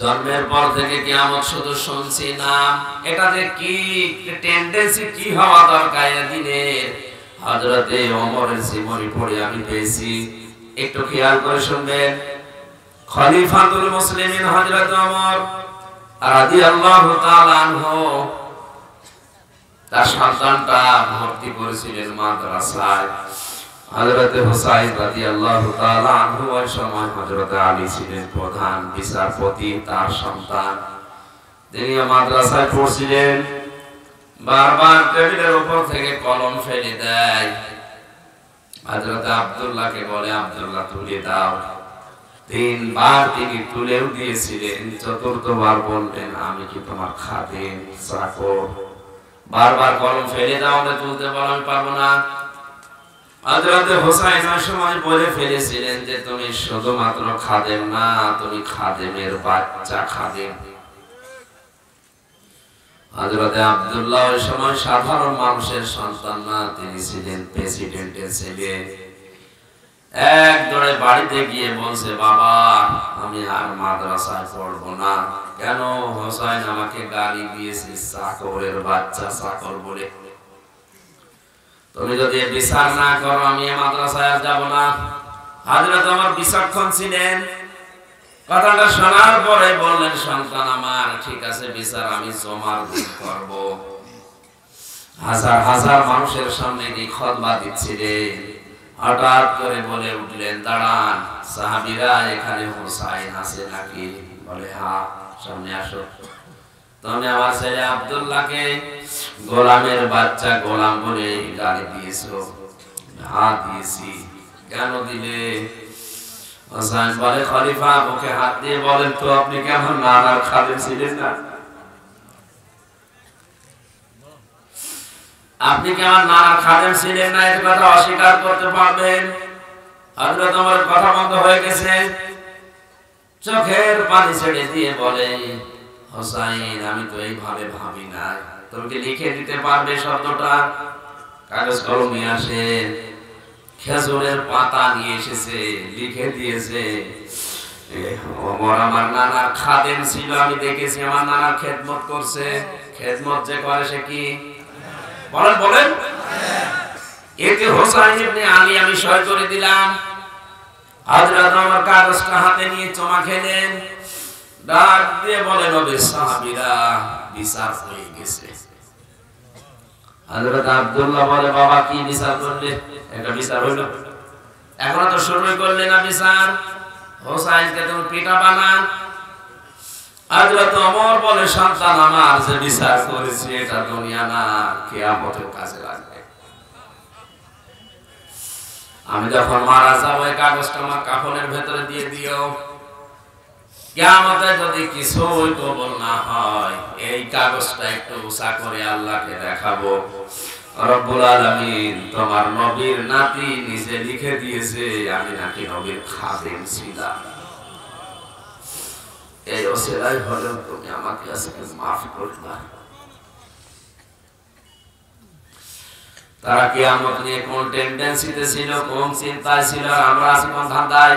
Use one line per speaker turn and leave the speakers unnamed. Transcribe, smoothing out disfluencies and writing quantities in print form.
জন্মের পর থেকে কিয়ামত শুধু শুনছি না, এটা যে কি টেন্ডেন্সি কি হওয়া দরকার এদিনের হযরতে ওমরের জীবনী পড়ে আমি পেয়েছি। একটু খেয়াল করে শুনবেন। খলিফাতুল মুসলিমিন হযরত ওমর রাদিয়াল্লাহু তাআলা আনহু তার সন্তানটা ভর্তি করেছিলেন মাদ্রাসায়। হযরত হুসাইন রাদিয়াল্লাহু তাআলা আনহু ওই সময় হযরত আলী ছিলেন প্রধান বিচারপতি, তার সন্তান। তিনি মাদ্রাসায় পড়ছিলেন। বারবার টেবিলের উপর থেকে কলম ফেলে দেয়। হযরত আব্দুল্লাহকে বলে, আব্দুল্লাহ তুলে দাও। তিনবার তিনি তুলেও দিয়েছিলেন। চতুর্থবার বললেন, আমি কি তোমার খাদেম চাকর? বারবার কলম ফেলে দাও, আমরা তুলতে বলো, আমি পারবো না। হযরত হুসাইন ওই সময় বলে ফেলেছিলেন যে তুমি শুধুমাত্র খাদেম না, তুমি খাদেমের বাচ্চা খাদেম। হযরত আব্দুল্লাহ ওই সময় সাধারণ মানুষের সন্তান না, তিনি ছিলেন প্রেসিডেন্টের ছেলে। এক দৌড়ে বাড়িতে গিয়ে বলছে, বাবা আমি আর মাদ্রাসায় পড়বো না। কেন? হুসাইন আমাকে গালি দিয়েছে চাকরের বাচ্চা, চাকর বলে। তুমি যদি বিচার না করো আমি মাদ্রাসায় আর যাব না। হযরত ওমর বিচক্ষণ ছিলেন। কথাটা শোনার পরে বললেন, সন্তান আমার, ঠিক আছে বিচার আমি জমার দিন করব। হাজার হাজার মানুষের সামনে কি খুতবা দিচ্ছিলেন, হঠাৎ করে বলে উঠলেন, দাঁড়ান সাহাবীরা, এখানে হুসাইন আছে নাকি? বলে হ্যাঁ, সামনে আসো। তুমি আমার ছেলে আব্দুল্লাহকে গোলামের বাচ্চা গোলাম বলে গালি দিয়েছো? হ্যাঁ দিয়েছি। কেন দিলে? হুসাইন বলে, খলিফা বুকে হাত দিয়ে বলেন তো, আপনি কি আমার নানার খাদেম ছিলেন না? আপনি কি আমার নানার খাদেম ছিলেন না? এই কথা অস্বীকার করতে পারবেন? হযরত ওমর কথা বন্ধ হয়ে গেছে। চোখের পানি ছেড়ে দিয়ে বলে, হুসাইন আমি তো এইভাবে ভাবি না। তুমি কি লিখে দিতে পারবে শব্দটা? কাগজ কলম নিয়ে আসে। খেজুরের পাতা নিয়ে এসেছে, লিখে দিয়েছে, ওমর আমার নানার খাদেম ছিল, আমি দেখেছি আমার নানার খেদমত করছে। খেদমত যে করে সে কি? বলেন বলেন। এতে হুসাইন ইবনে আলী আমি সই করে দিলাম। হযরত ওমর কাগজটা হাতে নিয়ে চমা খেলেন। ডাক দিয়ে বলেন, ওরে সাহাবীরা, বিচার হয়ে গেছে। হযরত আব্দুল্লাহ বলে, বাবা কি বিচার করলে? একটা বিচার হইল? এখনো তো শুরুই করলে না বিচার। হুসাইনকে তুমি পিটা বানা। হযরত ওমর বলে, সন্তান আমার, যে বিচার করেছি এটা দুনিয়া না, কিয়ামতের কাজে লাগবে। আমি যখন মারা যাবো এই কাগজটা আমার কাফনের ভেতরে দিয়ে দিও। কিয়ামতে যদি কিছুই কবুল না হয়, এই কাগজটা একটু উঁচা করে আল্লাহকে দেখাবো। রব্বুল আলামিন তোমার নবীর নাতি নিজে লিখে দিয়েছে আমি নাকি নবীর খাদেম ছিলাম। এই ওসিলাই হলেও তুমি আমাকে আজকে মাফ করবে। তারা কিয়ামত নিয়ে কোন টেন্ডেন্সিতে ছিল, কোন চিন্তায় ছিল, আমরা আছি কোন ধান্দায়?